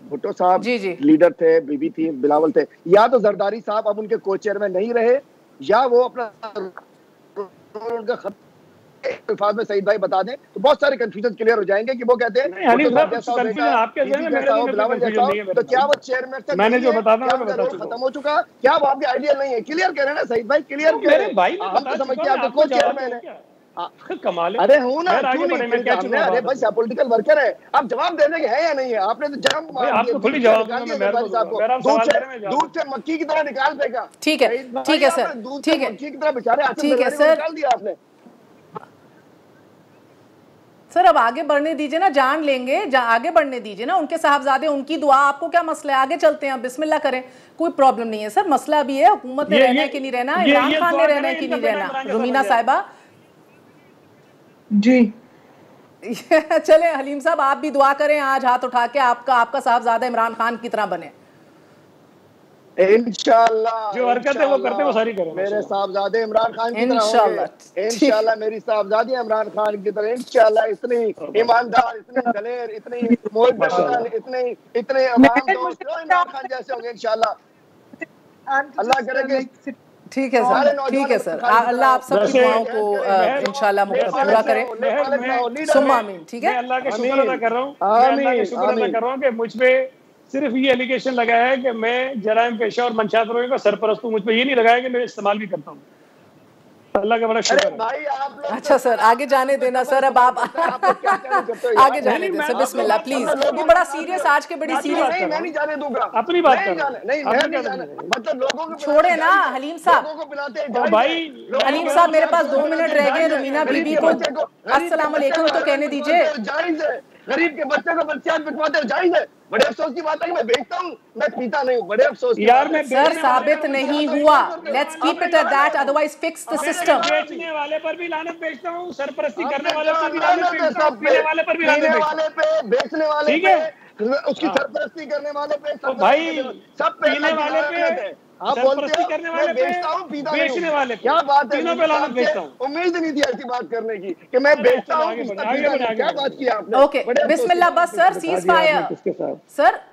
[SPEAKER 4] भुट्टो साहब लीडर थे, बीबी थी, बिलावल थे, या तो जरदारी साहब अब उनके को चेयरमैन नहीं रहे, या वो अपना उनका अल्फाज में सईद भाई बता दें तो बहुत सारे कंफ्यूजन क्लियर हो जाएंगे कि वो कहते हैं तो क्या वो चेयरमैन से मैंने जो खत्म हो चुका, क्या वो आपके आइडियल नहीं है? क्लियर कह रहे हैं ना सईद भाई, क्लियर कह रहे हैं। हम तो समझते हैं आपको चेयरमैन है।
[SPEAKER 3] कमाल है।
[SPEAKER 4] अरे हूँ ना, क्यों नहीं? अरे भाई आप पॉलिटिकल वर्कर है, आप जवाब देने के है या नहीं है? आपने तो जवाब दूध से मक्खी की तरह निकाल देगा।
[SPEAKER 2] ठीक है सर, ठीक है,
[SPEAKER 4] मक्खी की तरह बेचारे
[SPEAKER 2] ठीक है सर,
[SPEAKER 4] निकाल दिया आपने।
[SPEAKER 2] सर अब आगे बढ़ने दीजिए ना, जान लेंगे, आगे बढ़ने दीजिए ना। उनके साहबजादे, उनकी दुआ, आपको क्या मसला है? आगे चलते हैं, बिस्मिल्लाह करें, कोई प्रॉब्लम नहीं है सर। मसला भी है हुकूमत में रहना है कि नहीं रहना, इमरान खान ने रहना है कि नहीं रहना। रुमीना साहिबा
[SPEAKER 5] जी
[SPEAKER 2] चले, हलीम साहब आप भी दुआ करें आज हाथ उठा के, आपका साहबजादा इमरान खान की तरह बने।
[SPEAKER 4] इंशाअल्लाह
[SPEAKER 3] जो हरकत है वो करते वो सारी करें।
[SPEAKER 4] मेरे साहबजादे इमरान खान की तरह होंगे इंशाअल्लाह, मेरी साहबजादी इमरान खान की तरह इंशाअल्लाह। इतनी ईमानदार, इतनी दलेर, इतनी मोहब्बत, इतने इमरान खान जैसे होंगे इंशाअल्लाह। अल्लाह करे।
[SPEAKER 2] ठीक है सर, ठीक है सर, अल्लाह आप सबकी दुआओं को इंशाअल्लाह पूरा करे। सुम्मा आमीन। ठीक है,
[SPEAKER 3] अल्लाह का शुक्र अदा कर रहा हूँ, अल्लाह का शुक्र अदा कर रहा हूँ कि मुझ पे सिर्फ ये एलिगेशन लगाया है कि मैं जराइम पेशा और मंशात रोगे का सरपरस्त हूँ। मुझ पे ये नहीं लगाया कि मैं इस्तेमाल भी करता हूँ। अल्लाह का बड़ा शुक्र है।
[SPEAKER 4] भाई आप लोग
[SPEAKER 2] अच्छा सर, आगे जाने देना सर, अब आप आगे जाने दें सर, बिस्मिल्लाह प्लीज। ये बड़ा सीरियस, आज के बड़ी सीरियस।
[SPEAKER 4] नहीं, मैं नहीं जाने दूंगा,
[SPEAKER 3] अपनी बात
[SPEAKER 4] नहीं
[SPEAKER 3] करो।
[SPEAKER 4] जाने, नहीं मैं नहीं जाने, मतलब लोगों को
[SPEAKER 2] छोड़े ना हलीम साहब।
[SPEAKER 4] लोगों को पिलाते हैं
[SPEAKER 3] भाई
[SPEAKER 2] हलीम साहब, मेरे पास 2 मिनट रह गए, रुमीना बीबी को अस्सलाम वालेकुम तो कहने दीजिए।
[SPEAKER 4] जायज है, गरीब के बच्चे को बच्चियां पिटवाते हैं, जायज है। बड़े अफसोस की बात है कि मैं बेचता हूँ, मैं पीता नहीं हूँ, बड़े अफसोस की
[SPEAKER 3] यार
[SPEAKER 4] बात है।
[SPEAKER 3] मैं
[SPEAKER 2] सर साबित नहीं हुआ, let's keep it at that, otherwise fix the system.
[SPEAKER 3] बेचने वाले पर भी लानत भेजता हूँ, सरपरस्ती करने वाले पर भी
[SPEAKER 4] लानत
[SPEAKER 3] लानत
[SPEAKER 4] है,
[SPEAKER 3] भेजता हूँ,
[SPEAKER 4] सब
[SPEAKER 3] पीने वाले पर भी लानत
[SPEAKER 4] पीने
[SPEAKER 3] भेजता हूँ।
[SPEAKER 4] वाले पे, बेचने वाले
[SPEAKER 3] ठीक
[SPEAKER 4] पे,
[SPEAKER 3] है?
[SPEAKER 4] उसकी सरपरस्ती करने वाले पे,
[SPEAKER 3] तो भाई
[SPEAKER 4] सब पे
[SPEAKER 3] पीने वाले पे,
[SPEAKER 4] आप बोलते
[SPEAKER 3] सरपरस्ती
[SPEAKER 4] हो
[SPEAKER 3] करने
[SPEAKER 4] मैं
[SPEAKER 3] वाले पे,
[SPEAKER 4] बेचता हूँ, पीता नहीं
[SPEAKER 3] बेचने
[SPEAKER 4] हूँ।
[SPEAKER 3] वाले पे,
[SPEAKER 4] क्या बात है,
[SPEAKER 3] तीनों पे लानत भेजता हूँ।
[SPEAKER 4] उम्मीद नहीं थी ऐसी बात करने की कि मैं बेचता हूँ,
[SPEAKER 3] आगे बढ़,
[SPEAKER 4] पीता
[SPEAKER 3] आगे
[SPEAKER 4] नहीं
[SPEAKER 3] बढ़,
[SPEAKER 4] हूँ।
[SPEAKER 3] आगे
[SPEAKER 4] क्या
[SPEAKER 3] बढ़।
[SPEAKER 4] बात की आपने?
[SPEAKER 2] ओके,
[SPEAKER 4] बड़े अफसोस की
[SPEAKER 2] बिस्मिल्लाह,
[SPEAKER 4] बात
[SPEAKER 2] बस सर, सीज फायर
[SPEAKER 3] किसके साथ?
[SPEAKER 2] सर।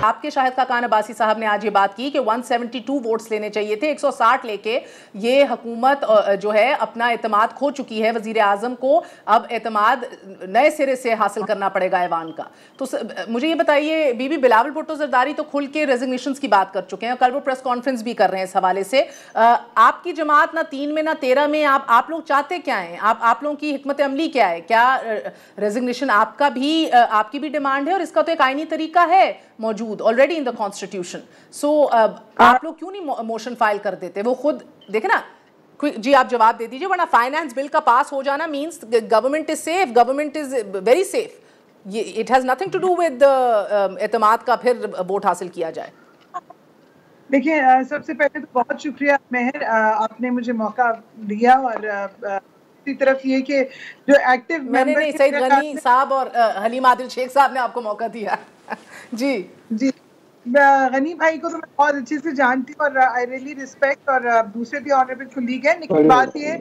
[SPEAKER 2] आपके शाहिद खाकान अब्बासी साहब ने आज ये बात की कि 172 वोट्स लेने चाहिए थे, 160 लेके ये हुकूमत जो है अपना एतमाद खो चुकी है। वजीर आजम को अब एतमाद नए सिरे से हासिल करना पड़ेगा ऐवान का। तो मुझे ये बताइए, बीबी बिलावल भुट्टो जरदारी तो खुल के रेजिग्नेशंस की बात कर चुके हैं, कल वो प्रेस कॉन्फ्रेंस भी कर रहे हैं इस हवाले से। आपकी जमात ना 3 में ना 13 में, आप लोग चाहते क्या हैं? आप लोगों की हिकमत अमली क्या है? क्या रेजिग्नेशन आपका भी आपकी भी डिमांड है? और इसका तो एक आईनी तरीका है मौजूद ऑलरेडी इन द कॉन्स्टिट्यूशन। सो आप लोग क्यों नहीं मोशन फाइल कर देते? वो खुद देखे ना। जी आप जवाब दे दीजिए, वरना फाइनेंस बिल का पास हो जाना means government is safe, government is very safe. ये it has nothing to do with एतमाद का फिर वोट हासिल किया जाए।
[SPEAKER 5] देखिए, सबसे पहले तो बहुत शुक्रिया मेहर, आपने मुझे मौका दिया। और दूसरी तरफ ये कि जो एक्टिव
[SPEAKER 2] मैंने नहीं, सईद गनी साहब और हलीम आदिल शेख साहब ने आपको मौका दिया। जी
[SPEAKER 5] जी, गनी भाई को तो मैं बहुत अच्छे से जानती हूँ और आई रियली रिस्पेक्ट, और दूसरे भी ऑनरेबल कुलीग हैं। लेकिन बात ये,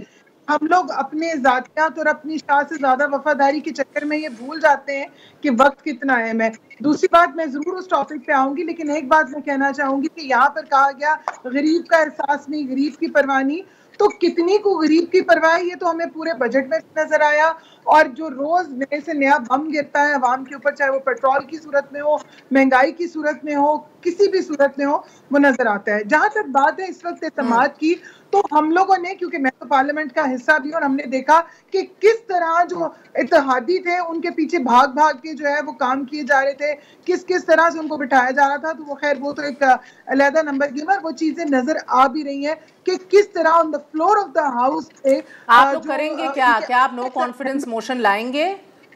[SPEAKER 5] हम लोग अपने जातियात और अपनी शाह से ज्यादा वफादारी के चक्कर में ये भूल जाते हैं कि वक्त कितना अहम है। दूसरी बात, मैं जरूर उस टॉपिक पे आऊंगी, लेकिन एक बात मैं कहना चाहूंगी कि यहाँ पर कहा गया गरीब का एहसास नहीं, गरीब की परवाह नहीं। तो कितनी को गरीब की परवाह, ये तो हमें पूरे बजट में नजर आया। और जो रोज नए से नया बम गिरता है अवाम के ऊपर, चाहे वो पेट्रोल की सूरत में हो, महंगाई की सूरत में हो, किसी भी सूरत में हो, वो नजर आता है। जहां तक बात है इस वक्त एतमाद की, तो हम लोगों ने, क्योंकि मैं तो पार्लियामेंट का हिस्सा भी, और हमने देखा कि किस तरह जो इत्तेहादी थे उनके पीछे भाग भाग के जो है वो काम किए जा रहे थे, किस किस तरह से उनको बिठाया जा रहा था। तो वो खैर वो तो एक अलहदा नंबर की, वो चीजें नजर आ भी रही हैं कि किस तरह on the floor of the house पे
[SPEAKER 2] आप लोग करेंगे क्या आप नो कॉन्फिडेंस मोशन लाएंगे?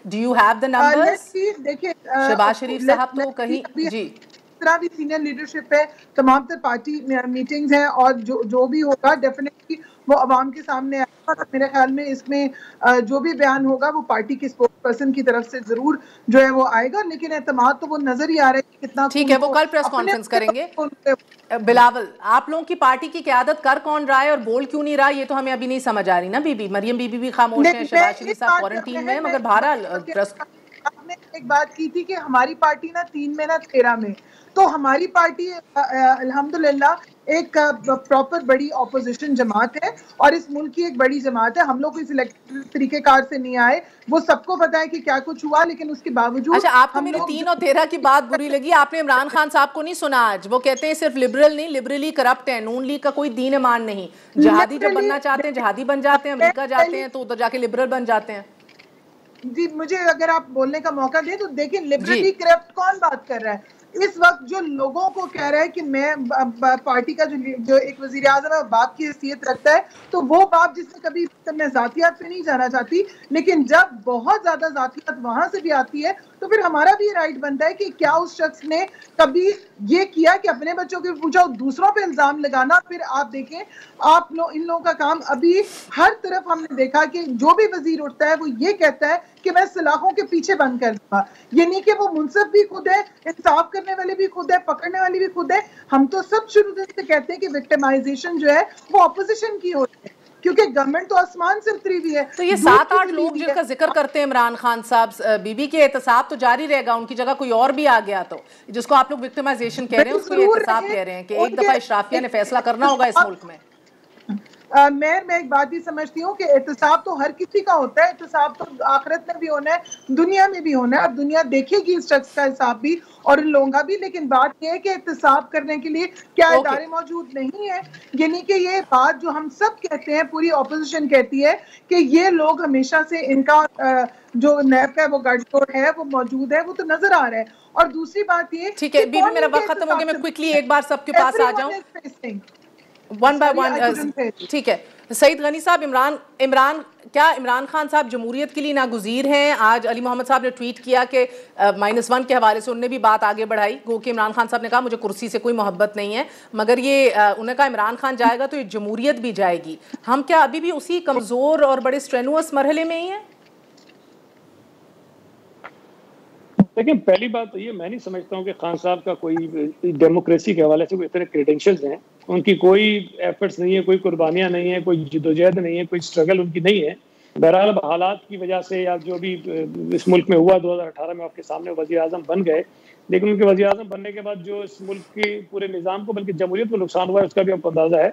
[SPEAKER 2] Do you have the numbers?
[SPEAKER 5] देखिए,
[SPEAKER 2] शहबाज शरीफ साहब तो कहीं जी
[SPEAKER 5] तरह भी सीनियर लीडरशिप है, तमाम तर पार्टी मीटिंग्स हैं, और जो भी होगा डेफिनेटली वो अवाम के सामने आएगा। तो मेरे ख्याल में इसमें जो भी बयान होगा वो पार्टी के स्पोक्स पर्सन की तरफ से जरूर जो है वो आएगा। लेकिन एतमाद तो वो नजर ही आ रहा है कि कितना।
[SPEAKER 2] ठीक है, वो कल प्रेस कॉन्फ्रेंस करेंगे। बिलावल, आप लोगों की पार्टी की क़यादत कर कौन रहा है और बोल क्यों नहीं रहा, ये तो हमें अभी नहीं समझ आ रही ना। बीबी मरियम बीबी भी खामोश है, शहबाज शरीफ साहब क्वारंटीन में, मगर बहरहाल
[SPEAKER 5] आपने एक बात की थी कि हमारी पार्टी ना 3 में ना 13 में, तो हमारी पार्टी अल्हम्दुलिल्लाह एक प्रॉपर बड़ी ऑपोजिशन जमात है और इस मुल्क की एक बड़ी जमात है। हम लोग इस इलेक्ट्रिक तरीकेकार से नहीं आए, वो सबको पता है कि क्या कुछ हुआ, लेकिन उसके बावजूद।
[SPEAKER 2] अच्छा, आपको मेरी 3 और 13 की बात बुरी लगी। आपने इमरान खान साहब को नहीं सुना आज? वो कहते हैं सिर्फ लिबरल नहीं, लिबरली करप्ट है, नून लीग का कोई दीन ईमान नहीं, जहादी जब बनना चाहते हैं जहादी बन जाते हैं, अमेरिका जाते हैं तो उधर जाके लिबरल बन जाते हैं।
[SPEAKER 5] जी, मुझे अगर आप बोलने का मौका दें तो देखिए, लिबरली करप्ट कौन बात कर रहा है इस वक्त? जो लोगों को कह रहा है कि मैं पार्टी का जो एक वजीर आज़म है वो बाप की हैसियत रखता है, तो वो बाप जिसने कभी मैं जातियात पे नहीं जाना चाहती, लेकिन जब बहुत ज्यादा जातियात वहां से भी आती है तो फिर हमारा भी राइट बनता है कि क्या उस शख्स ने कभी ये किया कि अपने बच्चों के पूछा, दूसरों पे इल्जाम लगाना। फिर आप देखें, आप लोग इन लोगों का काम अभी हर तरफ हमने देखा कि जो भी वजीर उठता है वो ये कहता है कि मैं सलाखों के पीछे बंद कर दूंगा। ये नहीं कि वो मुनसिफ भी खुद है, इंसाफ करने वाले भी खुद है, पकड़ने वाली भी खुद है। हम तो सब शुरू से कहते हैं कि विक्टिमाइजेशन जो है वो ऑपोजिशन की होती है, क्योंकि गवर्नमेंट तो आसमान से उतरी हुई है।
[SPEAKER 2] तो ये 7-8 लोग जिनका जिक्र करते हैं इमरान खान साहब, बीबी के एहतसाब तो जारी रहेगा, उनकी जगह कोई और भी आ गया तो जिसको आप लोग विक्टिमाइजेशन कह रहे हैं उसको एहतसाब कह रहे हैं कि एक दफा इशराफिया ने फैसला करना होगा इस मुल्क में।
[SPEAKER 5] मैं एक बात ही समझती हूँ कि एहतसाब तो हर किसी का होता है, एहतसाब तो आखिरत में भी होना है, दुनिया में भी होना है, और दुनिया देखेगी इस शख्स का हिसाब भी और इन लोगों का भी। लेकिन बात यह है कि एहतसाब करने के लिए क्या इदारे मौजूद नहीं है? यानी कि ये बात जो हम सब कहते हैं, पूरी ऑपोजिशन कहती है कि ये लोग हमेशा से इनका जो नैब का वो गठजोड़ है वो मौजूद है, वो तो नजर आ रहा है। और दूसरी बात ये,
[SPEAKER 2] ठीक है बीबी, मेरा वक्त खत्म हो गया, मैं क्विकली एक बार सबके पास आ जाऊं वन बाय वन। ठीक है सईद गनी साहब, इमरान खान साहब जमहूरियत के लिए नागुज़ीर हैं। आज अली मोहम्मद साहब ने ट्वीट किया कि -1 के हवाले से उनने भी बात आगे बढ़ाई, गो कि इमरान खान साहब ने कहा मुझे कुर्सी से कोई मोहब्बत नहीं है, मगर ये उन्होंने कहा इमरान खान जाएगा तो ये जमहूरियत भी जाएगी। हम क्या अभी भी उसी कमज़ोर और बड़े स्ट्रेनुअस मरहले में ही हैं?
[SPEAKER 3] देखिए, पहली बात तो ये, मैं नहीं समझता हूँ कि खान साहब का कोई डेमोक्रेसी के हवाले से कोई इतने क्रेडेंशियल्स हैं। उनकी कोई एफर्ट्स नहीं है, कोई कुर्बानियां नहीं है, कोई जिदोजहद नहीं है, कोई स्ट्रगल उनकी नहीं है। बहरहाल हालात की वजह से या जो भी इस मुल्क में हुआ 2018 में आपके सामने वज़ीर आज़म बन गए, लेकिन उनके वज़ीर आज़म बनने के बाद जो इस मुल्क के पूरे निज़ाम को बल्कि जमहूरियत को नुकसान हुआ है उसका भी आपको अंदाज़ा है।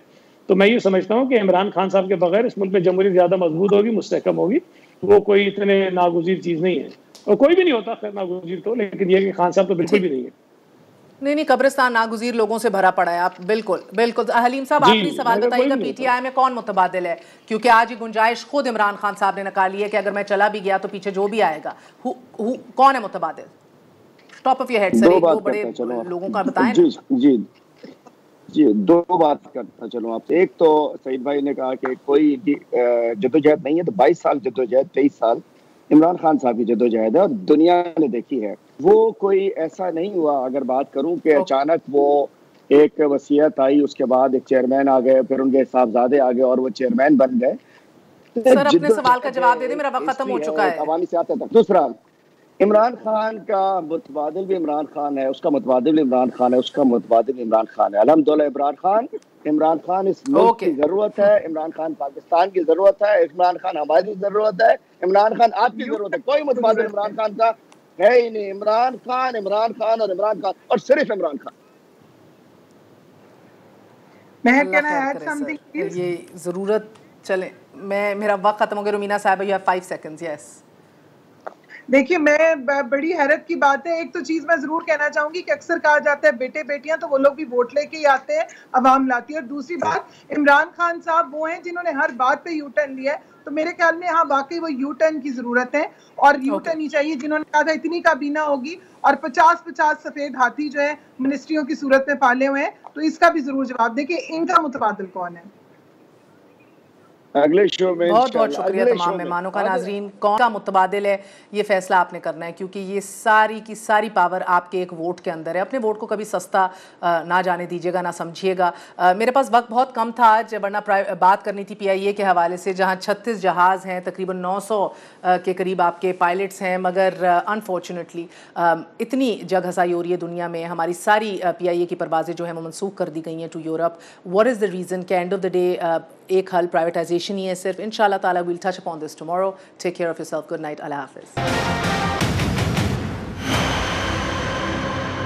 [SPEAKER 3] तो मैं ये समझता हूँ कि इमरान खान साहब के बगैर इस मुल्क में जमहूरियत ज़्यादा मजबूत होगी, मुस्तहकम होगी। वो कोई इतने नागुज़ीर चीज़ नहीं है, और कोई भी नहीं होता खैर नागुज़ीर तो, लेकिन ये कि खान साहब तो बिल्कुल भी नहीं है।
[SPEAKER 2] नहीं, कब्रिस्तान नागुज़ीर लोगों से भरा पड़ा है। आप बिल्कुल हलीम साहब आखिरी सवाल बताइएगा, पीटीआई में कौन मुतबादिल है? क्योंकि आज ये गुंजाइश खुद इमरान खान साहब ने निकाली है कि अगर मैं चला भी गया तो पीछे जो भी आएगा, कौन है मुतबादिल? Top of your head sir, एक दो बड़े लोगों का बताएं।
[SPEAKER 4] जी दो बात करता चलो आपसे। एक तो सईद भाई ने कहा कि कोई जद्दोजहद नहीं है, तो 22 साल जद्दोजहद, 23 साल इमरान खान साहब की जद्दोजहद है और दुनिया ने देखी है। वो कोई ऐसा नहीं हुआ, अगर बात करूं कि अचानक वो एक वसीयत आई, उसके बाद एक चेयरमैन आ गए, फिर उनके साहबजादे आ गए और वो चेयरमैन बन गए।
[SPEAKER 2] सर अपने सवाल का जवाब दे दे, मेरा वक्त खत्म हो चुका है।
[SPEAKER 4] अवामी सियासत तक। दूसरा, इमरान खान का मुतबादिल भी इमरान खान है, उसका मुतबादिल भी इमरान खान है, उसका मुतबादिल भी इमरान खान है। अल्हम्दुलिल्लाह इमरान खान इस मुल्क की जरूरत है, इमरान खान पाकिस्तान की जरूरत है, इमरान खान हमारी जरूरत है, इमरान खान आपकी जरूरत है। कोई मुतबादिल इमरान खान का है ही नहीं। इमरान खान और इमरान खान और सिर्फ इमरान खान।
[SPEAKER 2] ये जरूरत चले, मेरा वक्त खत्म हो गया। रुमीना साहब, यू हैव 5 सेकंड्स। यस,
[SPEAKER 5] देखिए, मैं बड़ी हैरत की बात है, एक तो चीज मैं जरूर कहना चाहूंगी कि अक्सर कहा जाता है बेटे बेटियां तो वो लोग भी वोट लेके ही आते हैं, अवाम लाती है। और दूसरी बात, इमरान खान साहब वो हैं जिन्होंने हर बात पे यू टर्न लिया है, तो मेरे ख्याल में हाँ वाकई वो यू टर्न की जरूरत है और यू टर्न ही चाहिए। जिन्होंने कहा था इतनी काबीना होगी और 50-50 सफेद हाथी जो है मिनिस्ट्रियों की सूरत में पाले हुए हैं, तो इसका भी जरूर जवाब दें कि इनका मुतबादिल कौन है।
[SPEAKER 4] अगले शो में
[SPEAKER 2] बहुत बहुत शुक्रिया तमाम मेहमानों का। नाजरीन, कौन का मुतबादिल है ये फैसला आपने करना है, क्योंकि ये सारी की सारी पावर आपके एक वोट के अंदर है। अपने वोट को कभी सस्ता ना जाने दीजिएगा, ना समझिएगा। मेरे पास वक्त बहुत कम था आज, वरना बात करनी थी PIA के हवाले से, जहाँ 36 जहाज़ हैं, तकरीबन 900 के करीब आपके पायलट्स हैं, मगर अनफॉर्चुनेटली इतनी जगहसाई हो रही है दुनिया में, हमारी सारी PIA की परवाज़ें जो हैं वो मनसूख कर दी गई हैं to Europe. What is the reason? के एंड ऑफ द डे एक हल प्राइवेटाइजेशन ही है सिर्फ। इंशाल्लाह ताला will touch upon this tomorrow. Take care of yourself. Good night. अल्लाह हाफिज़।